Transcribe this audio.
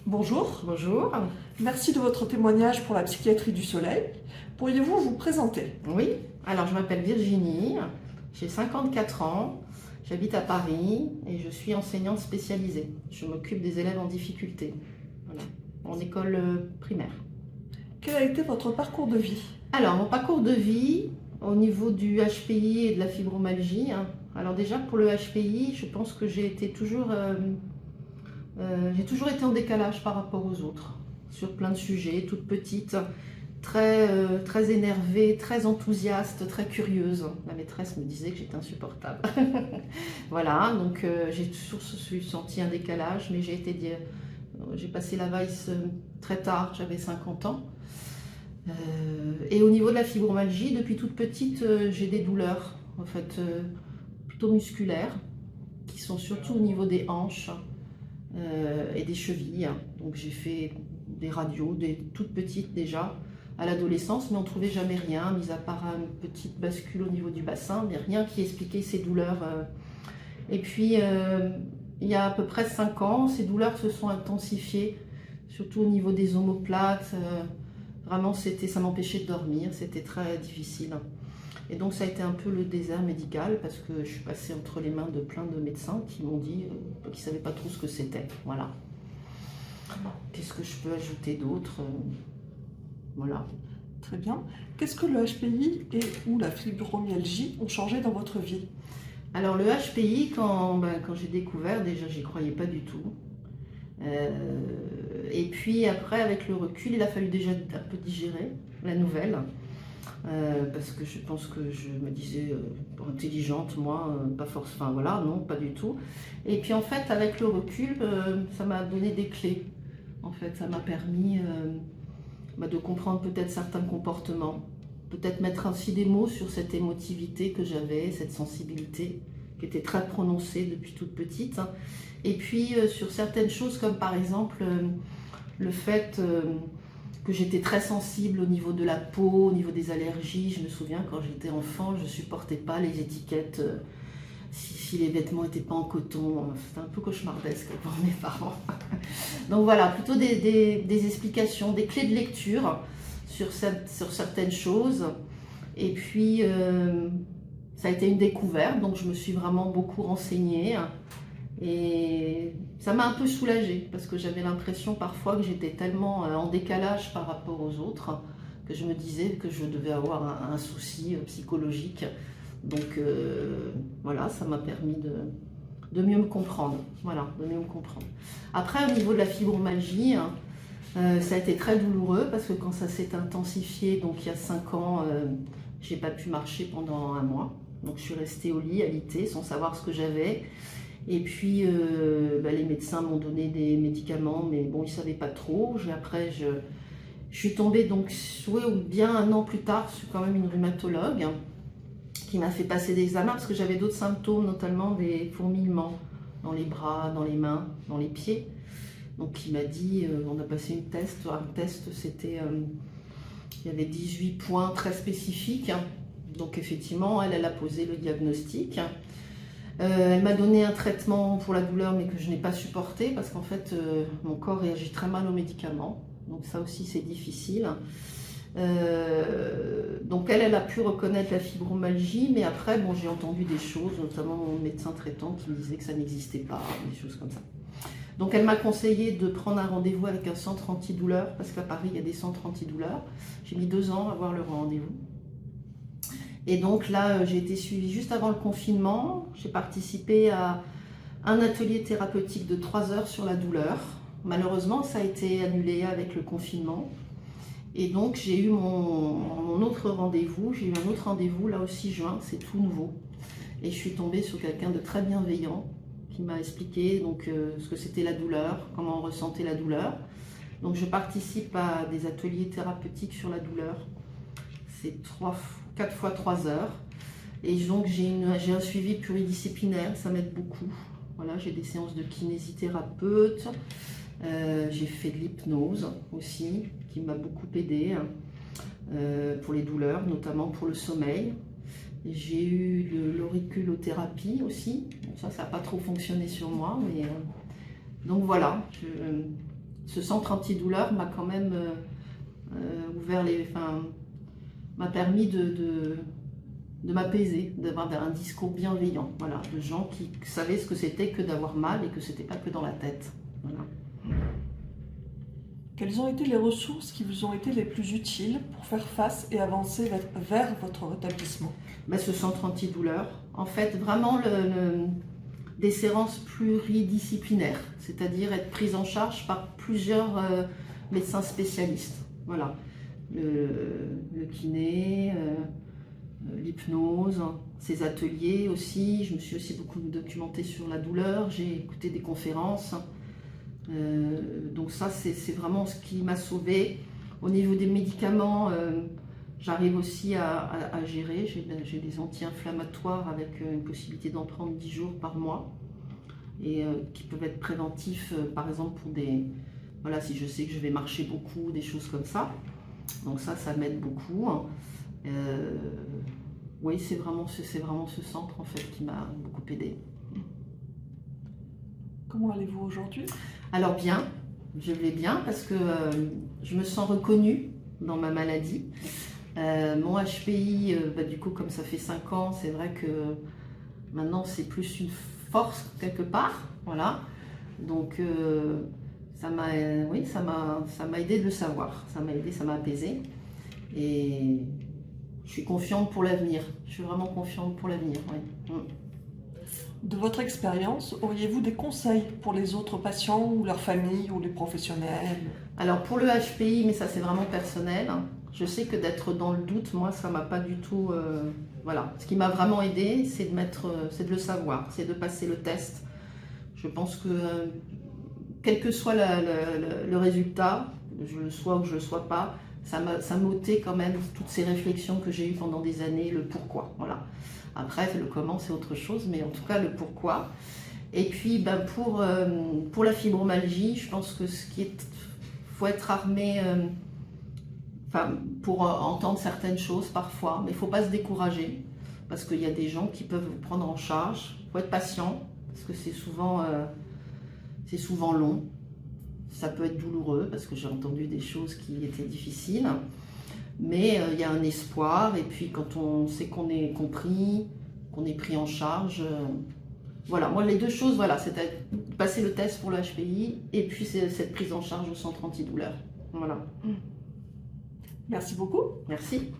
Bonjour, Bonjour. merci de votre témoignage pour la psychiatrie du soleil. Pourriez-vous vous présenter? Oui, alors je m'appelle Virginie, j'ai 54 ans, j'habite à Paris et je suis enseignante spécialisée. Je m'occupe des élèves en difficulté, voilà, en école primaire. Quel a été votre parcours de vie? Alors, mon parcours de vie au niveau du HPI et de la fibromyalgie. Alors déjà pour le HPI, je pense que j'ai toujours été en décalage par rapport aux autres sur plein de sujets, toute petite, très énervée, très enthousiaste, très curieuse. Ma maîtresse me disait que j'étais insupportable. Voilà, donc j'ai toujours senti un décalage, mais j'ai passé la Weiss très tard, j'avais 50 ans. Et au niveau de la fibromyalgie, depuis toute petite, j'ai des douleurs, en fait, plutôt musculaires, qui sont surtout au niveau des hanches et des chevilles. Donc j'ai fait des radios, toutes petites déjà, à l'adolescence, mais on ne trouvait jamais rien, mis à part une petite bascule au niveau du bassin, mais rien qui expliquait ces douleurs. Et puis, il y a à peu près 5 ans, ces douleurs se sont intensifiées, surtout au niveau des omoplates. Vraiment, ça m'empêchait de dormir, c'était très difficile. Et donc ça a été un peu le désert médical parce que je suis passée entre les mains de plein de médecins qui m'ont dit qu'ils ne savaient pas trop ce que c'était. Voilà. Qu'est-ce que je peux ajouter d'autre? Voilà. Très bien. Qu'est-ce que le HPI et ou la fibromyalgie ont changé dans votre vie? Alors le HPI, quand j'ai découvert, déjà j'y croyais pas du tout. Et puis après, avec le recul, il a fallu déjà un peu digérer la nouvelle. Parce que je pense que je me disais intelligente, moi, pas forcément, enfin voilà, non, pas du tout. Et puis en fait, avec le recul, ça m'a donné des clés. En fait, ça m'a permis de comprendre peut-être certains comportements, peut-être mettre ainsi des mots sur cette émotivité que j'avais, cette sensibilité qui était très prononcée depuis toute petite. Et puis sur certaines choses comme par exemple le fait que j'étais très sensible au niveau de la peau, au niveau des allergies. Je me souviens quand j'étais enfant, je ne supportais pas les étiquettes, si les vêtements n'étaient pas en coton. C'était un peu cauchemardesque pour mes parents. Donc voilà, plutôt des explications, des clés de lecture sur certaines choses. Et puis, ça a été une découverte, donc je me suis vraiment beaucoup renseignée. Et ça m'a un peu soulagée parce que j'avais l'impression parfois que j'étais tellement en décalage par rapport aux autres que je me disais que je devais avoir un souci psychologique. Donc voilà, ça m'a permis de mieux me comprendre. Voilà, de mieux me comprendre. Après, au niveau de la fibromyalgie, ça a été très douloureux parce que quand ça s'est intensifié, donc il y a 5 ans, j'ai pas pu marcher pendant 1 mois. Donc je suis restée au lit, alitée, sans savoir ce que j'avais. Et puis les médecins m'ont donné des médicaments, mais bon, ils ne savaient pas trop. Après, je suis tombée donc bien 1 an plus tard sur quand même une rhumatologue qui m'a fait passer des examens parce que j'avais d'autres symptômes, notamment des fourmillements dans les bras, dans les mains, dans les pieds. Donc il m'a dit, on a passé un test, c'était, il y avait 18 points très spécifiques. Donc effectivement, elle a posé le diagnostic. Elle m'a donné un traitement pour la douleur, mais que je n'ai pas supporté parce qu'en fait, mon corps réagit très mal aux médicaments. Donc ça aussi, c'est difficile. Donc elle a pu reconnaître la fibromyalgie, mais après, bon, j'ai entendu des choses, notamment mon médecin traitant qui me disait que ça n'existait pas, des choses comme ça. Donc elle m'a conseillé de prendre un rendez-vous avec un centre antidouleur, parce qu'à Paris, il y a des centres antidouleurs. J'ai mis 2 ans à avoir le rendez-vous. Et donc là, j'ai été suivie juste avant le confinement. J'ai participé à un atelier thérapeutique de 3 heures sur la douleur. Malheureusement, ça a été annulé avec le confinement. Et donc, j'ai eu mon autre rendez-vous. J'ai eu un autre rendez-vous, là aussi juin, c'est tout nouveau. Et je suis tombée sur quelqu'un de très bienveillant qui m'a expliqué donc, ce que c'était la douleur, comment on ressentait la douleur. Donc, je participe à des ateliers thérapeutiques sur la douleur. C'est 4 fois 3 heures. Et donc j'ai un suivi pluridisciplinaire, ça m'aide beaucoup. Voilà, j'ai des séances de kinésithérapeute, j'ai fait de l'hypnose aussi, qui m'a beaucoup aidée pour les douleurs, notamment pour le sommeil. J'ai eu l'auriculothérapie aussi, bon, ça n'a pas trop fonctionné sur moi, mais donc voilà. ce centre antidouleur m'a quand même ouvert m'a permis de m'apaiser, d'avoir un discours bienveillant, voilà, de gens qui savaient ce que c'était que d'avoir mal et que c'était pas que dans la tête. Voilà. Quelles ont été les ressources qui vous ont été les plus utiles pour faire face et avancer vers votre rétablissement? Ben, ce centre antidouleur, en fait, vraiment des séances pluridisciplinaires, c'est-à-dire être prise en charge par plusieurs médecins spécialistes. Voilà, le kiné, l'hypnose, ces ateliers aussi. Je me suis aussi beaucoup documentée sur la douleur, j'ai écouté des conférences. Donc ça, c'est vraiment ce qui m'a sauvée. Au niveau des médicaments, j'arrive aussi à gérer. J'ai des anti-inflammatoires avec une possibilité d'en prendre 10 jours par mois et qui peuvent être préventifs, par exemple pour voilà, si je sais que je vais marcher beaucoup, des choses comme ça. Donc ça m'aide beaucoup. Oui, c'est vraiment ce centre en fait qui m'a beaucoup aidée. Comment allez-vous aujourd'hui? Alors bien, je vais bien parce que je me sens reconnue dans ma maladie. Mon HPI, du coup, comme ça fait 5 ans, c'est vrai que maintenant c'est plus une force quelque part. Voilà. Donc ça m'a aidé de le savoir. Ça m'a aidé, ça m'a apaisé. Et je suis confiante pour l'avenir. Je suis vraiment confiante pour l'avenir. Ouais. De votre expérience, auriez-vous des conseils pour les autres patients ou leurs familles ou les professionnels? Alors pour le HPI, mais ça c'est vraiment personnel, je sais que d'être dans le doute, moi ça m'a pas du tout... voilà, ce qui m'a vraiment aidé, c'est de le savoir, c'est de passer le test. Je pense que quel que soit le résultat, je le sois ou je le sois pas, ça m'ôtait quand même toutes ces réflexions que j'ai eues pendant des années, le pourquoi, voilà. Après, le comment, c'est autre chose, mais en tout cas, le pourquoi. Et puis, pour la fibromyalgie, je pense que faut être armé pour entendre certaines choses parfois, mais il ne faut pas se décourager, parce qu'il y a des gens qui peuvent vous prendre en charge. Il faut être patient, parce que c'est souvent long. Ça peut être douloureux, parce que j'ai entendu des choses qui étaient difficiles. Mais il y a un espoir, et puis quand on sait qu'on est compris, qu'on est pris en charge, voilà, moi les deux choses, voilà, c'est passer le test pour le HPI, et puis cette prise en charge au centre antidouleur. Voilà. Merci beaucoup. Merci.